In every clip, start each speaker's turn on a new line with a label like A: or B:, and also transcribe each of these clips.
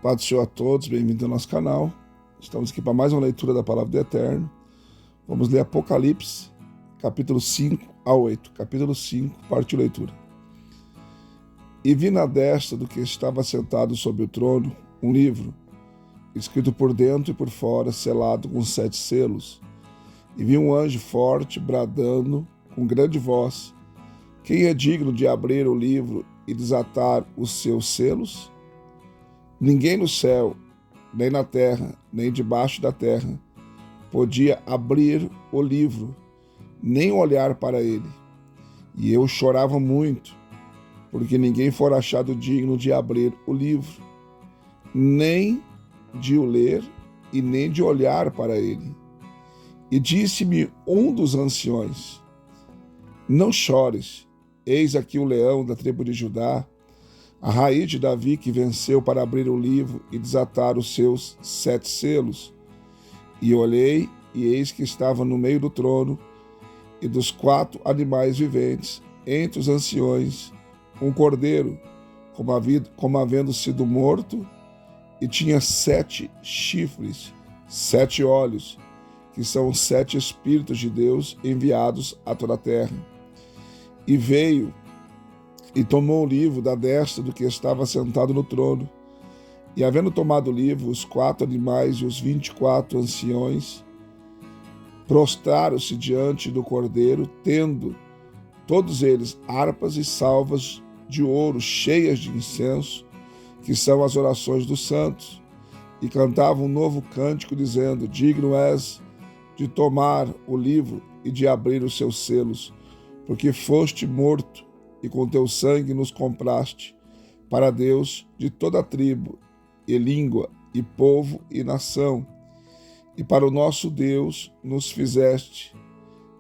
A: Paz do Senhor a todos, bem-vindos ao nosso canal. Estamos aqui para mais uma leitura da Palavra do Eterno. Vamos ler Apocalipse, capítulo 5 a 8. Capítulo 5, parte de leitura. E vi na destra do que estava sentado sobre o trono um livro, escrito por dentro e por fora, selado com 7 selos. E vi um anjo forte bradando com grande voz: quem é digno de abrir o livro e desatar os seus selos? Ninguém no céu, nem na terra, nem debaixo da terra, podia abrir o livro, nem olhar para ele. E eu chorava muito, porque ninguém fora achado digno de abrir o livro, nem de o ler e nem de olhar para ele. E disse-me um dos anciões: não chores, eis aqui o leão da tribo de Judá, a raiz de Davi, que venceu para abrir o livro e desatar os seus 7 selos. E olhei, e eis que estava no meio do trono e dos 4 animais viventes, entre os anciões, um cordeiro, como havendo sido morto, e tinha 7 chifres, 7 olhos, que são os 7 Espíritos de Deus enviados a toda a terra. E veio e tomou o livro da destra do que estava sentado no trono. E havendo tomado o livro, os 4 animais e os 24 anciões prostraram-se diante do cordeiro, tendo todos eles harpas e salvas de ouro cheias de incenso, que são as orações dos santos, e cantavam um novo cântico, dizendo: digno és de tomar o livro e de abrir os seus selos, porque foste morto, e com teu sangue nos compraste para Deus de toda tribo, e língua, e povo, e nação. E para o nosso Deus nos fizeste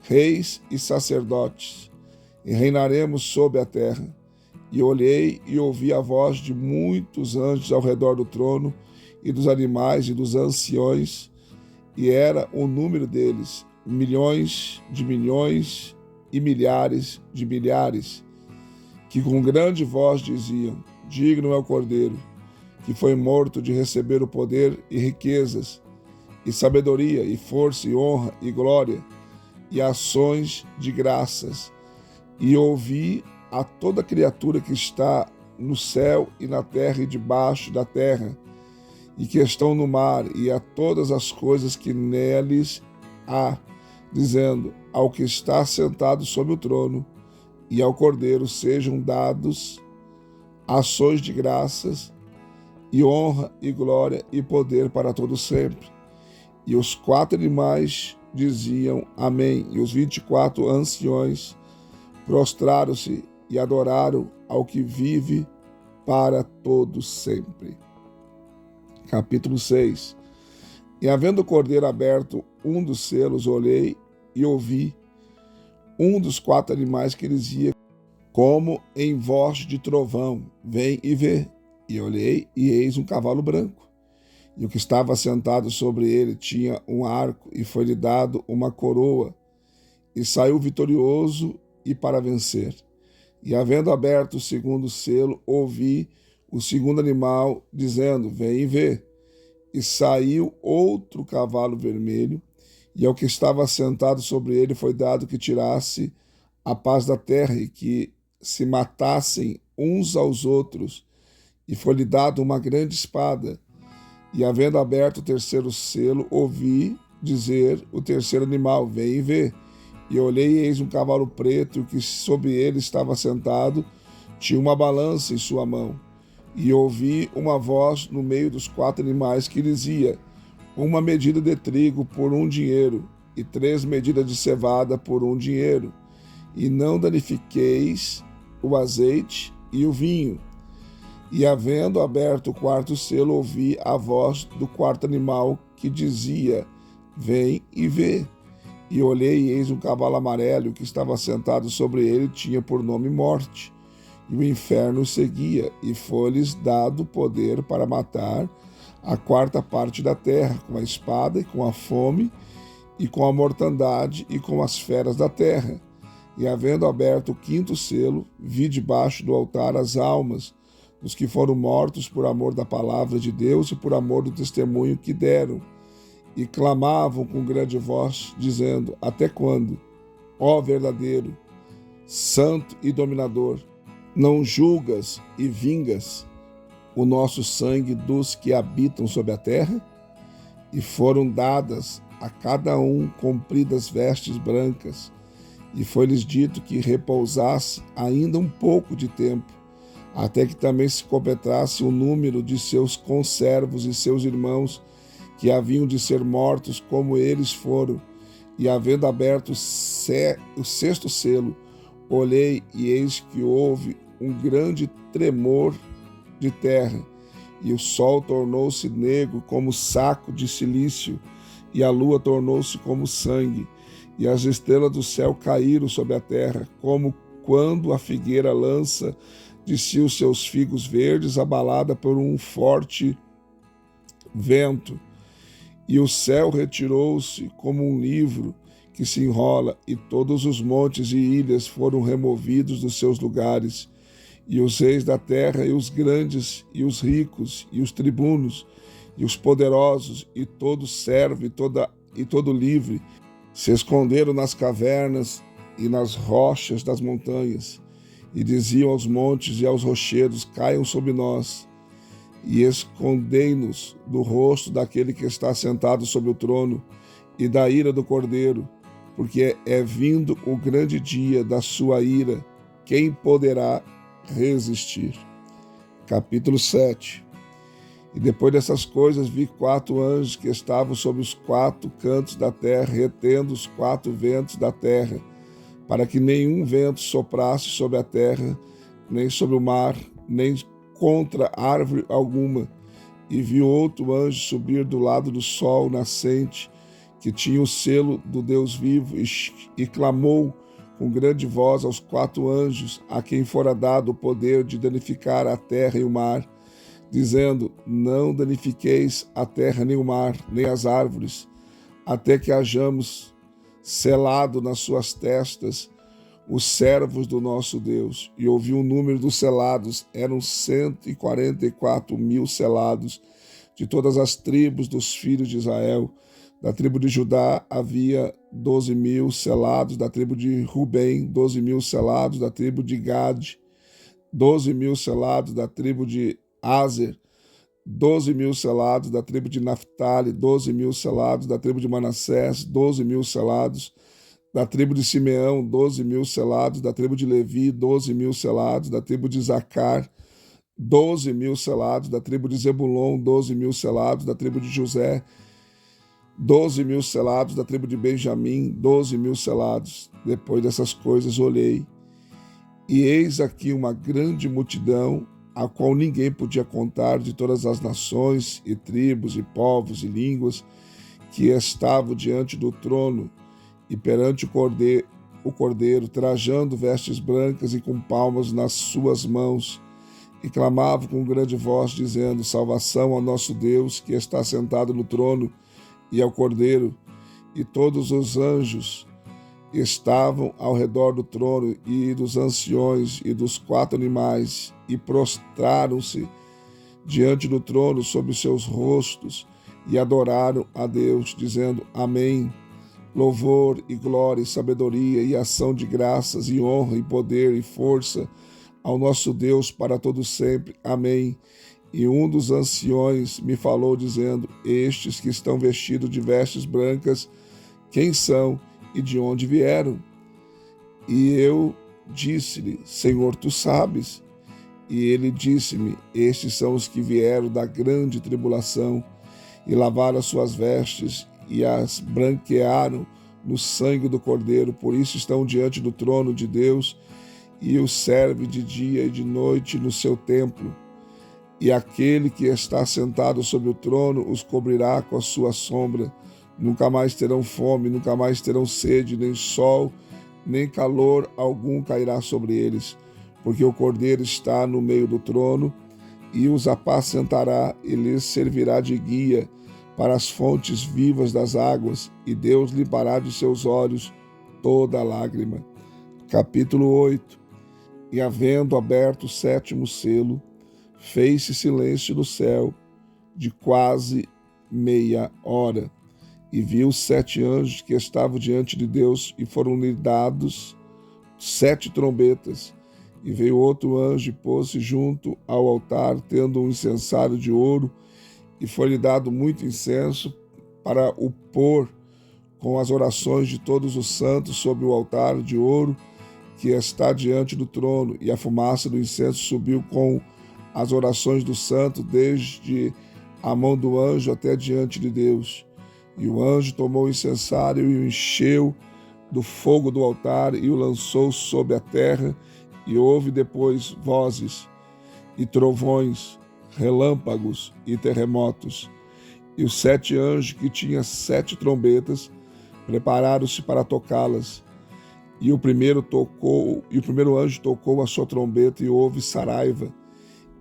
A: reis e sacerdotes, e reinaremos sobre a terra. E olhei e ouvi a voz de muitos anjos ao redor do trono, e dos animais e dos anciões, e era o número deles, milhões de milhões e milhares de milhares, que com grande voz diziam: digno é o Cordeiro, que foi morto, de receber o poder e riquezas, e sabedoria, e força, e honra, e glória, e ações de graças. E ouvi a toda criatura que está no céu e na terra e debaixo da terra, e que estão no mar, e a todas as coisas que neles há, dizendo ao que está sentado sobre o trono e ao Cordeiro sejam dados ações de graças, e honra, e glória, e poder para todo sempre. E os 4 animais diziam amém, e os 24 anciões prostraram-se e adoraram ao que vive para todo sempre. Capítulo 6. E havendo o Cordeiro aberto um dos selos, olhei e ouvi um dos 4 animais que dizia, como em voz de trovão: vem e vê. E olhei, e eis um cavalo branco. E o que estava sentado sobre ele tinha um arco, e foi-lhe dado uma coroa, e saiu vitorioso e para vencer. E havendo aberto o segundo selo, ouvi o segundo animal dizendo: vem e vê. E saiu outro cavalo vermelho, e ao que estava sentado sobre ele foi dado que tirasse a paz da terra, e que se matassem uns aos outros, e foi-lhe dado uma grande espada. E havendo aberto o terceiro selo, ouvi dizer o terceiro animal: vem e vê. E olhei, e eis um cavalo preto, e o que sobre ele estava sentado tinha uma balança em sua mão. E ouvi uma voz no meio dos 4 animais que dizia: uma medida de trigo por 1 dinheiro, e 3 medidas de cevada por 1 dinheiro, e não danifiqueis o azeite e o vinho. E havendo aberto o 4º selo, ouvi a voz do 4º animal que dizia: vem e vê. E olhei, e eis um cavalo amarelo, e o que estava sentado sobre ele tinha por nome Morte, e o inferno o seguia, e foi-lhes dado poder para matar a 4ª parte da terra, com a espada, e com a fome, e com a mortandade, e com as feras da terra. E havendo aberto o 5º selo, vi debaixo do altar as almas dos que foram mortos por amor da palavra de Deus e por amor do testemunho que deram, e clamavam com grande voz, dizendo: Até quando, ó verdadeiro, santo e dominador, não julgas e vingas o nosso sangue dos que habitam sobre a terra? E foram dadas a cada um compridas vestes brancas, e foi-lhes dito que repousasse ainda um pouco de tempo, até que também se completasse o número de seus conservos e seus irmãos, que haviam de ser mortos como eles foram. E havendo aberto o sexto selo, olhei e eis que houve um grande tremor de terra, e o sol tornou-se negro como saco de cilício, e a lua tornou-se como sangue, e as estrelas do céu caíram sobre a terra, como quando a figueira lança de si os seus figos verdes, abalada por um forte vento. E o céu retirou-se como um livro que se enrola, e todos os montes e ilhas foram removidos dos seus lugares, e os reis da terra, e os grandes, e os ricos, e os tribunos, e os poderosos, e todo servo, e todo livre, se esconderam nas cavernas e nas rochas das montanhas, e diziam aos montes e aos rochedos: Caiam sobre nós, e escondei-nos do rosto daquele que está sentado sobre o trono, e da ira do Cordeiro, porque é vindo o grande dia da sua ira. Quem poderá resistir? Capítulo 7. E depois dessas coisas vi 4 anjos que estavam sobre os 4 cantos da terra, retendo os 4 ventos da terra, para que nenhum vento soprasse sobre a terra, nem sobre o mar, nem contra árvore alguma. E vi outro anjo subir do lado do sol nascente, que tinha o selo do Deus vivo, e clamou com grande voz aos 4 anjos, a quem fora dado o poder de danificar a terra e o mar, dizendo: Não danifiqueis a terra nem o mar, nem as árvores, até que hajamos selado nas suas testas os servos do nosso Deus. E ouvi o número dos selados: eram 144.000 selados, de todas as tribos dos filhos de Israel. Da tribo de Judá havia 12.000 selados, da tribo de Rubem 12.000 selados, da tribo de Gade 12.000 selados, da tribo de Aser 12.000 selados, da tribo de Naphtali 12.000 selados, da tribo de Manassés 12.000 selados, da tribo de Simeão 12.000 selados, da tribo de Levi 12.000 selados, da tribo de Zacar 12.000 selados, da tribo de Zebulon 12.000 selados, da tribo de José 12.000 selados, da tribo de Benjamim 12.000 selados. Depois dessas coisas olhei, e eis aqui uma grande multidão, a qual ninguém podia contar, de todas as nações e tribos e povos e línguas, que estavam diante do trono e perante o cordeiro, trajando vestes brancas e com palmas nas suas mãos, e clamavam com grande voz, dizendo: Salvação ao nosso Deus, que está sentado no trono, e ao Cordeiro. E todos os anjos estavam ao redor do trono e dos anciões e dos 4 animais, e prostraram-se diante do trono sobre os seus rostos e adoraram a Deus, dizendo: Amém. Louvor e glória e sabedoria e ação de graças e honra e poder e força ao nosso Deus para todo sempre. Amém. E um dos anciões me falou, dizendo: Estes que estão vestidos de vestes brancas, quem são e de onde vieram? E eu disse-lhe: Senhor, tu sabes. E ele disse-me: Estes são os que vieram da grande tribulação, e lavaram as suas vestes, e as branquearam no sangue do Cordeiro. Por isso estão diante do trono de Deus, e o serve de dia e de noite no seu templo. E aquele que está sentado sobre o trono os cobrirá com a sua sombra. Nunca mais terão fome, nunca mais terão sede, nem sol, nem calor algum cairá sobre eles, porque o Cordeiro está no meio do trono, e os apacentará, e lhes servirá de guia para as fontes vivas das águas, e Deus limpará de seus olhos toda lágrima. Capítulo 8. E havendo aberto o 7º selo, fez-se silêncio no céu de quase meia hora. E viu 7 anjos que estavam diante de Deus, e foram-lhe dados 7 trombetas. E veio outro anjo e pôs-se junto ao altar, tendo um incensário de ouro, e foi-lhe dado muito incenso para o pôr com as orações de todos os santos sobre o altar de ouro que está diante do trono. E a fumaça do incenso subiu com as orações do santo desde a mão do anjo até diante de Deus. E o anjo tomou o incensário e o encheu do fogo do altar e o lançou sobre a terra, e houve depois vozes e trovões, relâmpagos e terremotos. E os 7 anjos, que tinham 7 trombetas, prepararam-se para tocá-las. E o primeiro anjo tocou a sua trombeta, e houve saraiva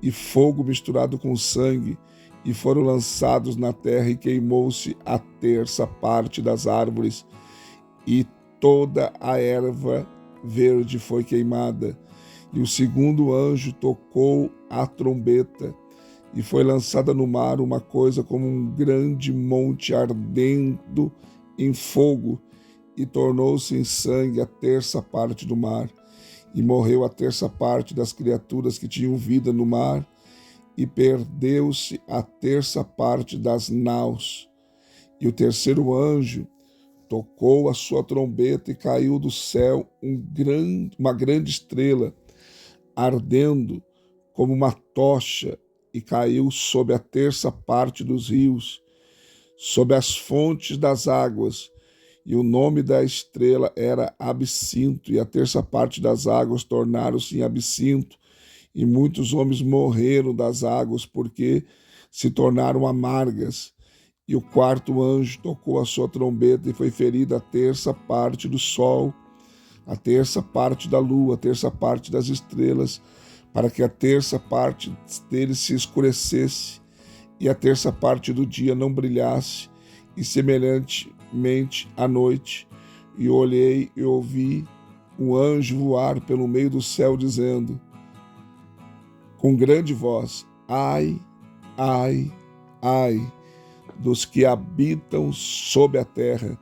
A: e fogo misturado com sangue, e foram lançados na terra, e queimou-se a 1/3 parte das árvores, e toda a erva verde foi queimada. E o segundo anjo tocou a trombeta, e foi lançada no mar uma coisa como um grande monte ardendo em fogo, e tornou-se em sangue a 1/3 parte do mar. E morreu a 1/3 parte das criaturas que tinham vida no mar, e perdeu-se a 1/3 parte das naus. E o terceiro anjo tocou a sua trombeta, e caiu do céu uma grande estrela, ardendo como uma tocha, e caiu sobre a 1/3 parte dos rios, sobre as fontes das águas. E o nome da estrela era Absinto, e a 1/3 parte das águas tornaram-se em absinto, e muitos homens morreram das águas, porque se tornaram amargas. E o quarto anjo tocou a sua trombeta, e foi ferida a 1/3 parte do sol, a 1/3 parte da lua, a 1/3 parte das estrelas, para que a 1/3 parte deles se escurecesse, e a 1/3 parte do dia não brilhasse, e semelhantemente à noite. E olhei e ouvi um anjo voar pelo meio do céu, dizendo com grande voz: ai, ai, ai, dos que habitam sob a terra,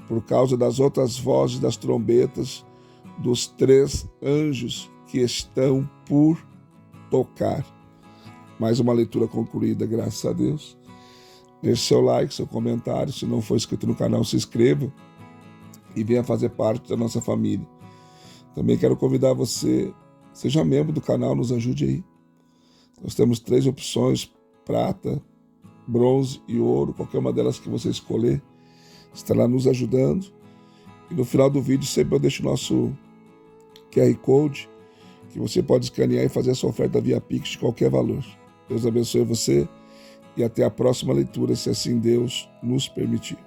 A: por causa das outras vozes das trombetas dos 3 anjos que estão por tocar. Mais uma leitura concluída, graças a Deus. Deixe seu like, seu comentário. Se não for inscrito no canal, se inscreva e venha fazer parte da nossa família. Também quero convidar você, seja membro do canal, nos ajude aí. Nós temos 3 opções: prata, bronze e ouro. Qualquer uma delas que você escolher estará nos ajudando. E no final do vídeo sempre eu deixo o nosso QR Code, que você pode escanear e fazer a sua oferta via Pix de qualquer valor. Deus abençoe você e até a próxima leitura, se assim Deus nos permitir.